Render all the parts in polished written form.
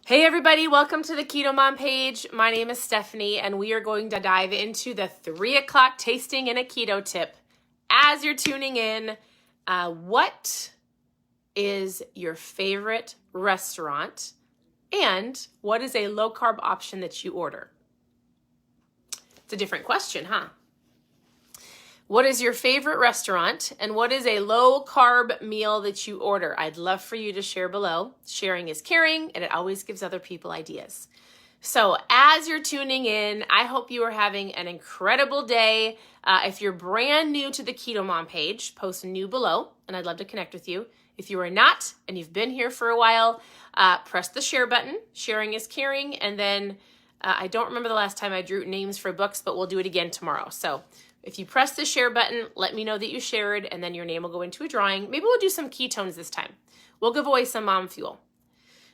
Hey everybody, welcome to the Keto Mom page. My name is Stephanie and we are going to dive into the 3 o'clock tasting and a keto tip. As you're tuning in, what is your favorite restaurant and what is a low carb option that you order? It's a different question, huh? What is your favorite restaurant and what is a low carb meal that you order? I'd love for you to share below. Sharing is caring and it always gives other people ideas. So as you're tuning in, I hope you are having an incredible day. If you're brand new to the Keto Mom page, post new below and I'd love to connect with you. If you are not and you've been here for a while, press the share button. Sharing is caring. And then I don't remember the last time I drew names for books, but we'll do it again tomorrow. So if you press the share button, let me know that you shared, and then your name will go into a drawing. Maybe we'll do some ketones this time. We'll give away some mom fuel.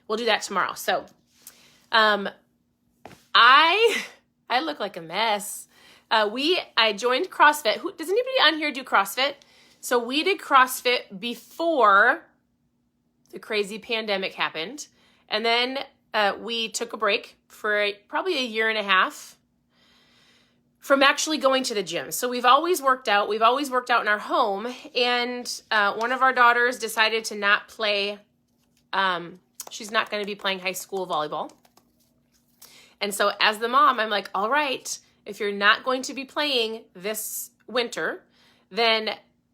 We'll do that tomorrow. So I look like a mess. I joined CrossFit. Does anybody on here do CrossFit? So we did CrossFit before the crazy pandemic happened. And then we took a break for probably a year and a half from actually going to the gym. So we've always worked out. We've always worked out in our home. And one of our daughters decided to not play. She's not going to be playing high school volleyball. And so as the mom, I'm like, all right, if you're not going to be playing this winter, then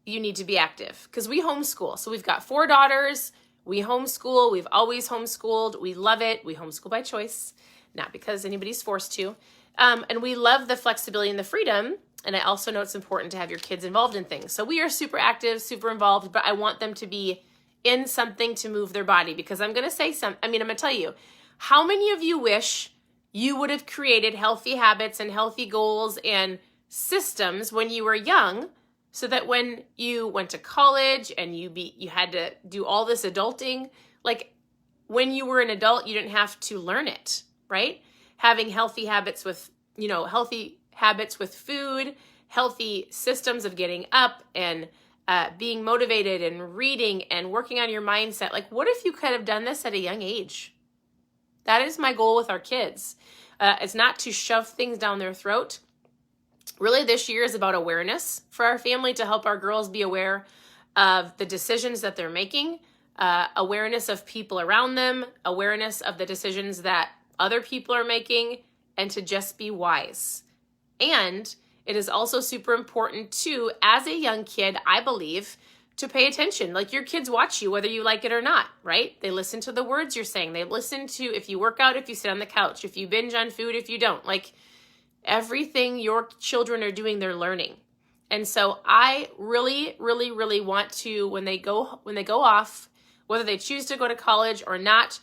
you need to be active. Because we homeschool. So we've got 4 daughters. We homeschool. We've always homeschooled. We love it. We homeschool by choice, not because anybody's forced to. And we love the flexibility and the freedom. And I also know it's important to have your kids involved in things. So we are super active, super involved, but I want them to be in something to move their body because I'm going to say I'm going to tell you, how many of you wish you would have created healthy habits and healthy goals and systems when you were young so that when you went to college and you had to do all this adulting, like when you were an adult, you didn't have to learn it, right? Having healthy habits with food, healthy systems of getting up and being motivated and reading and working on your mindset. Like, what if you could have done this at a young age? That is my goal with our kids. It's not to shove things down their throat. Really, this year is about awareness for our family to help our girls be aware of the decisions that they're making, awareness of people around them, awareness of the decisions that other people are making, and to just be wise. And it is also super important too, as a young kid, I believe, to pay attention. Like your kids watch you whether you like it or not, right? They listen to the words you're saying. They listen to if you work out, if you sit on the couch, if you binge on food, if you don't. Like everything your children are doing, they're learning. And so I really, really, really want to, when they go off, whether they choose to go to college or not,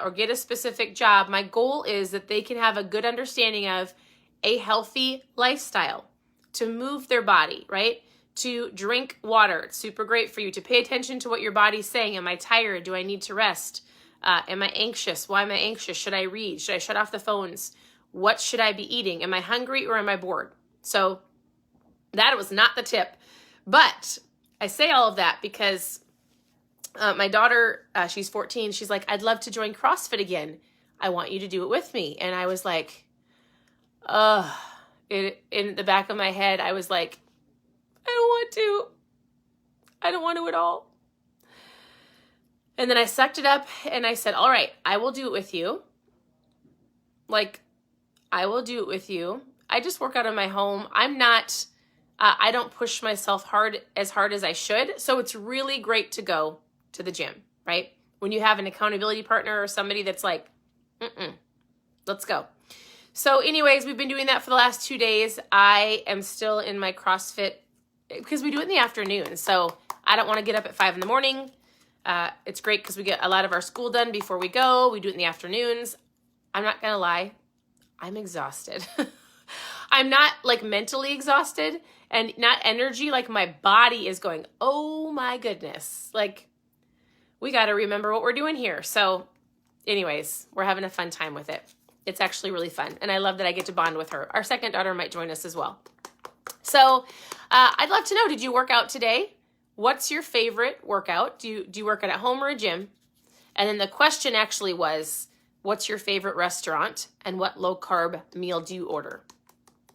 or get a specific job, my goal is that they can have a good understanding of a healthy lifestyle, to move their body, right? To drink water. It's super great for you. To pay attention to what your body's saying. Am I tired? Do I need to rest? Am I anxious? Why am I anxious? Should I read? Should I shut off the phones? What should I be eating? Am I hungry or am I bored? So that was not the tip. But I say all of that because my daughter, she's 14. She's like, I'd love to join CrossFit again. I want you to do it with me. And I was like, in the back of my head, I was like, I don't want to at all. And then I sucked it up and I said, all right, I will do it with you. Like, I will do it with you. I just work out in my home. I don't push myself as hard as I should. So it's really great to go to the gym, right? When you have an accountability partner or somebody that's like, let's go. So anyways, we've been doing that for the last 2 days. I am still in my CrossFit because we do it in the afternoon. So I don't want to get up at 5 in the morning. It's great because we get a lot of our school done before we go. We do it in the afternoons. I'm not going to lie. I'm exhausted. I'm not like mentally exhausted and not energy. Like my body is going, oh my goodness. Like we got to remember what we're doing here. So anyways, we're having a fun time with it. It's actually really fun. And I love that I get to bond with her. Our second daughter might join us as well. So I'd love to know, did you work out today? What's your favorite workout? Do you work out at home or a gym? And then the question actually was, what's your favorite restaurant, and what low-carb meal do you order?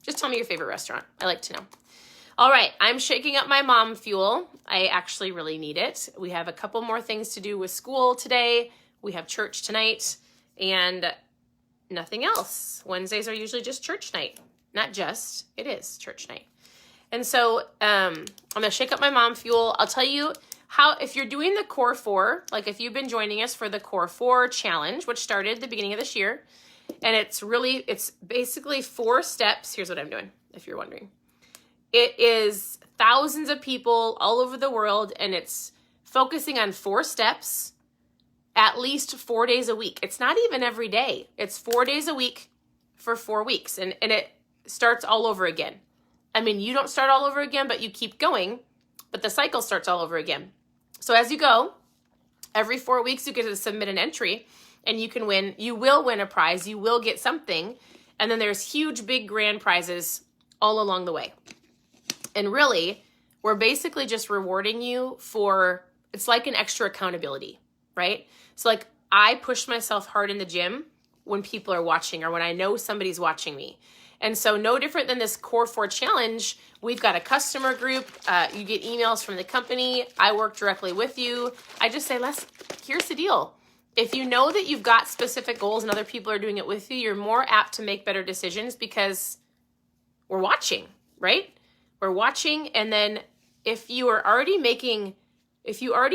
Just tell me your favorite restaurant. I like to know. All right, I'm shaking up my mom fuel. I actually really need it. We have a couple more things to do with school today. We have church tonight, and nothing else. Wednesdays are usually just church night. Not just, it is church night. And so I'm gonna shake up my mom fuel. I'll tell you how, if you're doing the Core 4, like if you've been joining us for the Core 4 challenge, which started at the beginning of this year, and it's basically 4 steps. Here's what I'm doing, if you're wondering. It is thousands of people all over the world, and it's focusing on 4 steps, at least 4 days a week. It's not even every day. It's 4 days a week for 4 weeks, and it starts all over again. I mean, you don't start all over again, but you keep going, but the cycle starts all over again. So as you go, every 4 weeks you get to submit an entry, and you will win a prize, you will get something, and then there's huge, big, grand prizes all along the way. And really, we're basically just rewarding you for, it's like an extra accountability, right? So like, I push myself hard in the gym when people are watching, or when I know somebody's watching me. And so no different than this Core 4 challenge, we've got a customer group. You get emails from the company. I work directly with you. I just say, here's the deal. If you know that you've got specific goals and other people are doing it with you, you're more apt to make better decisions because we're watching, right? We're watching. And then if you already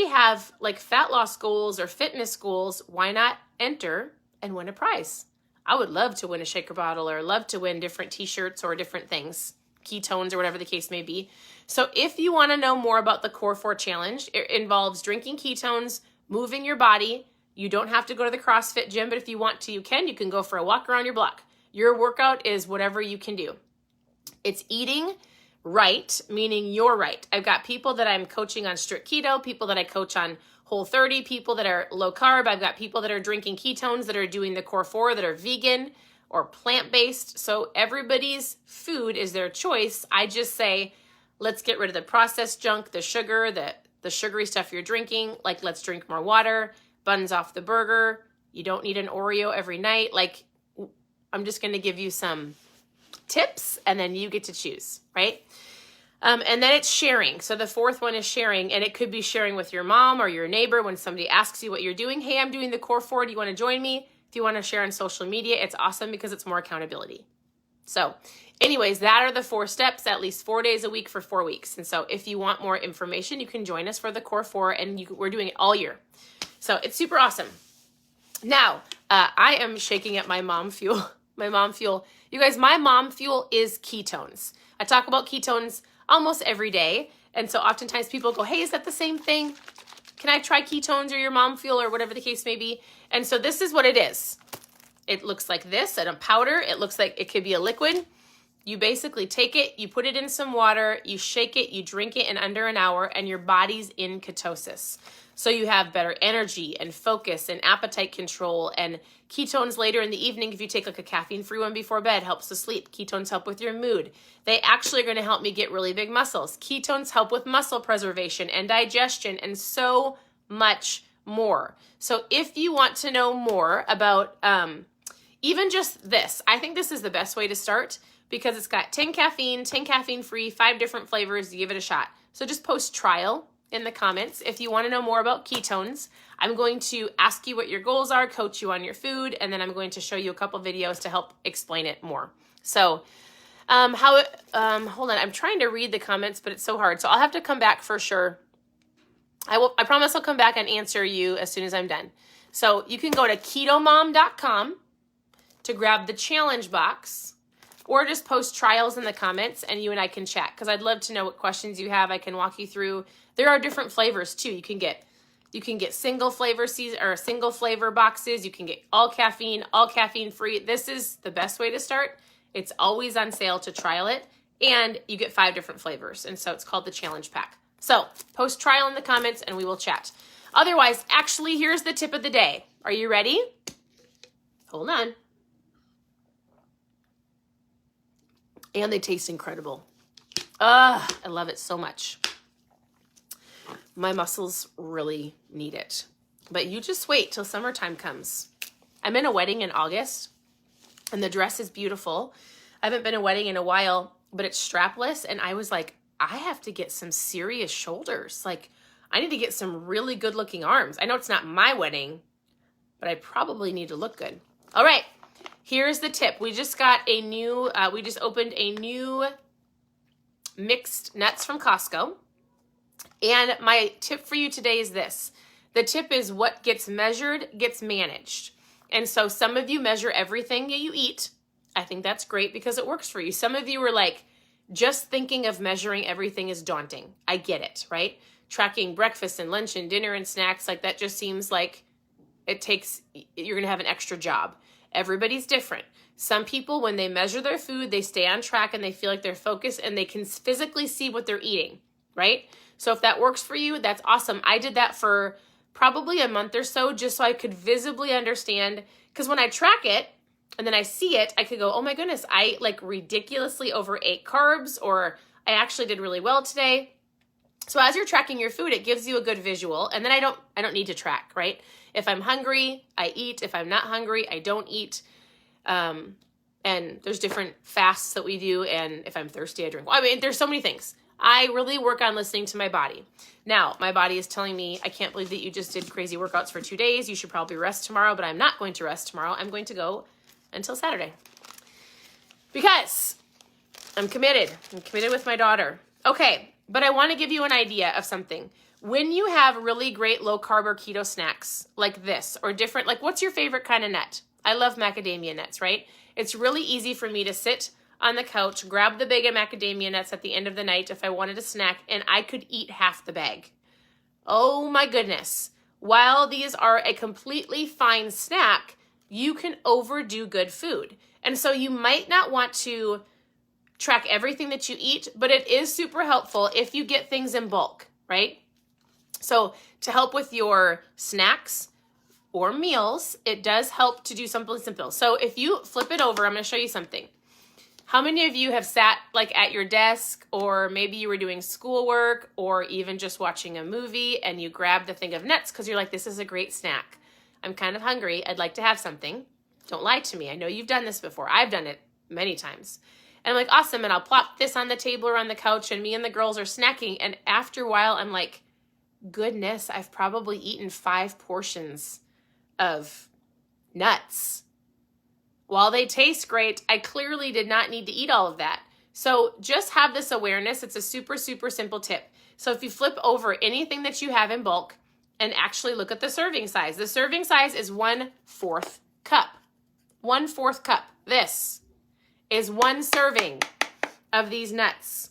have like fat loss goals or fitness goals, why not enter and win a prize? I would love to win a shaker bottle, or love to win different t-shirts or different things, ketones or whatever the case may be. So if you want to know more about the Core 4 challenge, it involves drinking ketones, moving your body. You don't have to go to the CrossFit gym, but if you want to, you can. You can go for a walk around your block. Your workout is whatever you can do. It's eating right, meaning you're right. I've got people that I'm coaching on strict keto, people that I coach on Whole30, people that are low carb. I've got people that are drinking ketones, that are doing the Core 4, that are vegan or plant-based. So everybody's food is their choice. I just say, let's get rid of the processed junk, the sugar, the sugary stuff you're drinking. Like, let's drink more water, buns off the burger. You don't need an Oreo every night. Like, I'm just going to give you some tips, and then you get to choose, right? And then it's sharing. So the 4th one is sharing, and it could be sharing with your mom or your neighbor when somebody asks you what you're doing. Hey, I'm doing the Core 4. Do you want to join me? If you want to share on social media, it's awesome because it's more accountability. So anyways, that are the 4 steps, at least 4 days a week for 4 weeks. And so if you want more information, you can join us for the Core 4, and we're doing it all year. So it's super awesome. Now, I am shaking up my mom fuel. My mom fuel. You guys, my mom fuel is ketones. I talk about ketones almost every day. And so oftentimes people go, hey, is that the same thing? Can I try ketones or your mom fuel or whatever the case may be? And so this is what it is. It looks like this in a powder. It looks like it could be a liquid. You basically take it, you put it in some water, you shake it, you drink it in under an hour, and your body's in ketosis. So you have better energy and focus and appetite control, and ketones later in the evening, if you take like a caffeine-free one before bed, helps to sleep. Ketones help with your mood. They actually are going to help me get really big muscles. Ketones help with muscle preservation and digestion and so much more. So if you want to know more about even just this, I think this is the best way to start because it's got 10 caffeine, 10 caffeine-free, 5 different flavors. You give it a shot. So just post trial in the comments if you want to know more about ketones. I'm going to ask you what your goals are, coach you on your food, and then I'm going to show you a couple videos to help explain it more. So hold on, I'm trying to read the comments, but it's so hard. So I'll have to come back for sure. I promise I'll come back and answer you as soon as I'm done. So you can go to ketomom.com to grab the challenge box, or just post trials in the comments and you and I can chat, because I'd love to know what questions you have. I can walk you through. There are different flavors too. You can get single flavor or single flavor boxes. You can get all caffeine free. This is the best way to start. It's always on sale to trial it, and you get 5 different flavors. And so it's called the challenge pack. So post trial in the comments and we will chat. Otherwise, actually, here's the tip of the day. Are you ready? Hold on. And they taste incredible. I love it so much. My muscles really need it. But you just wait till summertime comes. I'm in a wedding in August, and the dress is beautiful. I haven't been to a wedding in a while, but it's strapless, and I was like, I have to get some serious shoulders. Like, I need to get some really good looking arms. I know it's not my wedding, but I probably need to look good. All right, here's the tip. We just got a new, we just opened a new mixed nuts from Costco. And my tip for you today is this. The tip is what gets measured gets managed. And so some of you measure everything that you eat. I think that's great because it works for you. Some of you are like, just thinking of measuring everything is daunting. I get it, right? Tracking breakfast and lunch and dinner and snacks, like that just seems like you're going to have an extra job. Everybody's different. Some people, when they measure their food, they stay on track and they feel like they're focused and they can physically see what they're eating, right? So if that works for you, that's awesome. I did that for probably a month or so just so I could visibly understand, because when I track it and then I see it, I could go, oh my goodness, I like ridiculously overate carbs, or I actually did really well today. So as you're tracking your food, it gives you a good visual, and then I don't need to track, right? If I'm hungry, I eat. If I'm not hungry, I don't eat. And there's different fasts that we do, and if I'm thirsty, I drink. I mean, there's so many things. I really work on listening to my body. Now, my body is telling me, I can't believe that you just did crazy workouts for 2 days. You should probably rest tomorrow, but I'm not going to rest tomorrow. I'm going to go until Saturday because I'm committed. I'm committed with my daughter. Okay, but I want to give you an idea of something. When you have really great low carb or keto snacks like this, or different, like what's your favorite kind of nut? I love macadamia nuts, right? It's really easy for me to sit on the couch, grab the bag of macadamia nuts at the end of the night if I wanted a snack, and I could eat half the bag. Oh my goodness. While these are a completely fine snack, you can overdo good food. And so you might not want to track everything that you eat, but it is super helpful if you get things in bulk, right? So to help with your snacks or meals, it does help to do something simple. So if you flip it over, I'm going to show you something. How many of you have sat like at your desk, or maybe you were doing schoolwork, or even just watching a movie, and you grabbed the thing of nuts because you're like, this is a great snack. I'm kind of hungry. I'd like to have something. Don't lie to me. I know you've done this before. I've done it many times. And I'm like, awesome. And I'll plop this on the table or on the couch, and me and the girls are snacking. And after a while, I'm like, goodness, I've probably eaten 5 portions of nuts. While they taste great, I clearly did not need to eat all of that. So just have this awareness. It's a super, super simple tip. So if you flip over anything that you have in bulk and actually look at the serving size, the serving size is 1/4 cup. 1/4 cup. This is 1 serving of these nuts.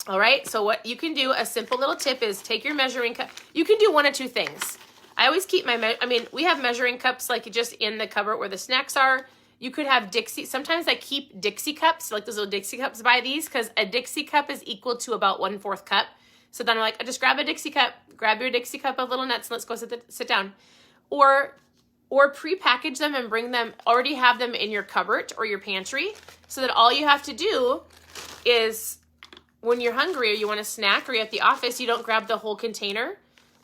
All right, so what you can do, a simple little tip is take your measuring cup. You can do one of 2 things. I always keep we have measuring cups like just in the cupboard where the snacks are. You could have Dixie. Sometimes I keep Dixie cups, like those little Dixie cups by these, because a Dixie cup is equal to about 1/4 cup. So then I'm like, I just grab a Dixie cup, grab your Dixie cup of little nuts, and let's go sit down. Or pre-package them and bring them, already have them in your cupboard or your pantry, so that all you have to do is when you're hungry or you want a snack or you're at the office, you don't grab the whole container,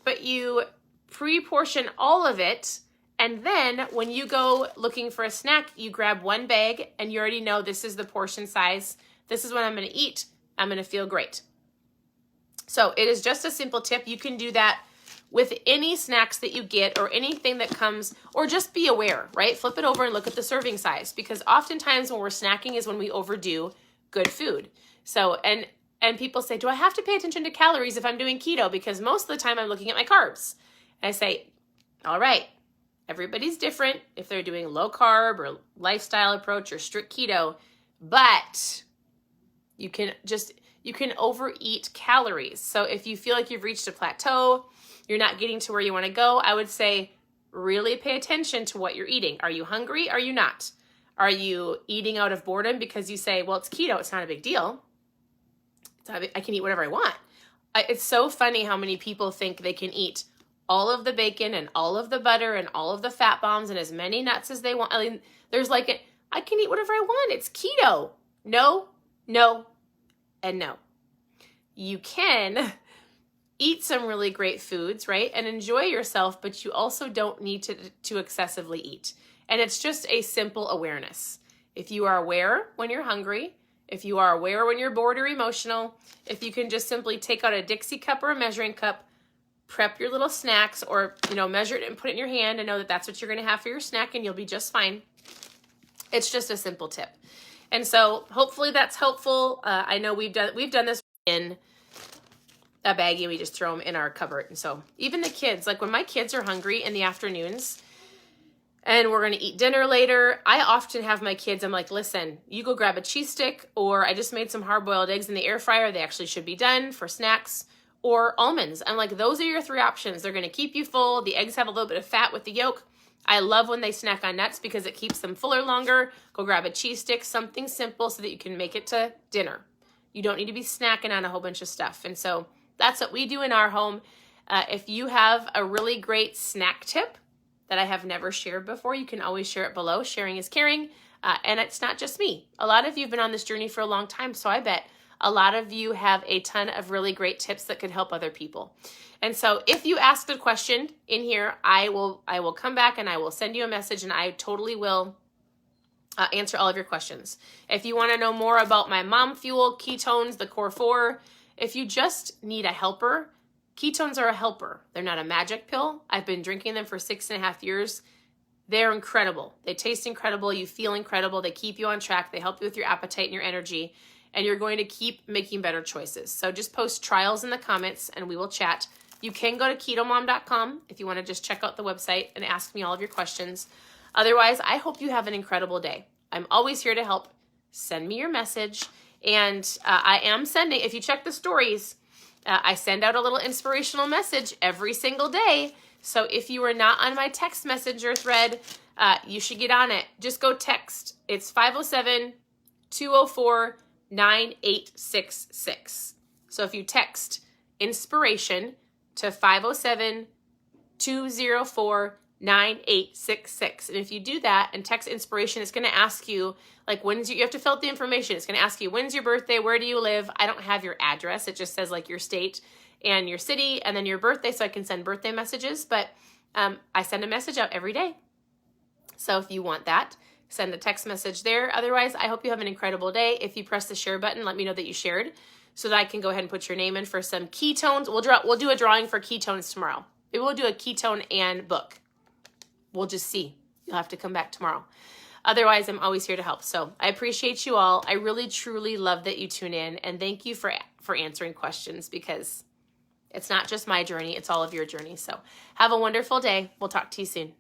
but you pre-portion all of it. And then when you go looking for a snack, you grab 1 bag and you already know this is the portion size. This is what I'm going to eat. I'm going to feel great. So it is just a simple tip. You can do that with any snacks that you get or anything that comes, or just be aware, right? Flip it over and look at the serving size, because oftentimes when we're snacking is when we overdo good food. So, and people say, do I have to pay attention to calories if I'm doing keto? Because most of the time I'm looking at my carbs. And I say, all right, everybody's different if they're doing low carb or lifestyle approach or strict keto, but you can overeat calories. So if you feel like you've reached a plateau, you're not getting to where you want to go, I would say really pay attention to what you're eating. Are you hungry? Are you not? Are you eating out of boredom because you say, well, it's keto, it's not a big deal. I can eat whatever I want. It's so funny how many people think they can eat all of the bacon and all of the butter and all of the fat bombs and as many nuts as they want. I mean, there's like I can eat whatever I want. It's keto. No, no, and no. You can eat some really great foods, right? And enjoy yourself, but you also don't need to excessively eat. And it's just a simple awareness. If you are aware when you're hungry, if you are aware when you're bored or emotional, if you can just simply take out a Dixie cup or a measuring cup, prep your little snacks, or, measure it and put it in your hand and know that that's what you're going to have for your snack, and you'll be just fine. It's just a simple tip. And so hopefully that's helpful. I know we've done this in a baggie. We just throw them in our cupboard. And so even the kids, like when my kids are hungry in the afternoons and we're going to eat dinner later, I often have my kids, I'm like, listen, you go grab a cheese stick, or I just made some hard-boiled eggs in the air fryer. They actually should be done for snacks, or almonds. I'm like, those are your three options. They're going to keep you full. The eggs have a little bit of fat with the yolk. I love when they snack on nuts because it keeps them fuller longer. Go grab a cheese stick, something simple so that you can make it to dinner. You don't need to be snacking on a whole bunch of stuff. And so that's what we do in our home. If you have a really great snack tip that I have never shared before, you can always share it below. Sharing is caring. And it's not just me. A lot of you have been on this journey for a long time, so I bet a lot of you have a ton of really great tips that could help other people. And so if you asked a question in here, I will come back and I will send you a message, and I totally will answer all of your questions. If you want to know more about my mom fuel, ketones, the core 4, if you just need a helper, ketones are a helper. They're not a magic pill. I've been drinking them for 6.5 years. They're incredible. They taste incredible. You feel incredible. They keep you on track. They help you with your appetite and your energy, and you're going to keep making better choices. So just post trials in the comments and we will chat. You can go to KetoMOM.com if you want to just check out the website and ask me all of your questions. Otherwise, I hope you have an incredible day. I'm always here to help. Send me your message. And I am sending, if you check the stories, I send out a little inspirational message every single day. So if you are not on my text messenger thread, you should get on it. Just go text. It's 507-204-9866. So if you text inspiration to 507-204-9866. And if you do that and text inspiration, it's going to ask you, like, you have to fill out the information. It's going to ask you, when's your birthday? Where do you live? I don't have your address. It just says like your state and your city and then your birthday, so I can send birthday messages. But I send a message out every day. So if you want that, send a text message there. Otherwise, I hope you have an incredible day. If you press the share button, let me know that you shared, so that I can go ahead and put your name in for some ketones. We'll do a drawing for ketones tomorrow. Maybe we'll do a ketone and book. We'll just see. You'll have to come back tomorrow. Otherwise, I'm always here to help. So I appreciate you all. I really, truly love that you tune in. And thank you for answering questions, because it's not just my journey. It's all of your journey. So have a wonderful day. We'll talk to you soon.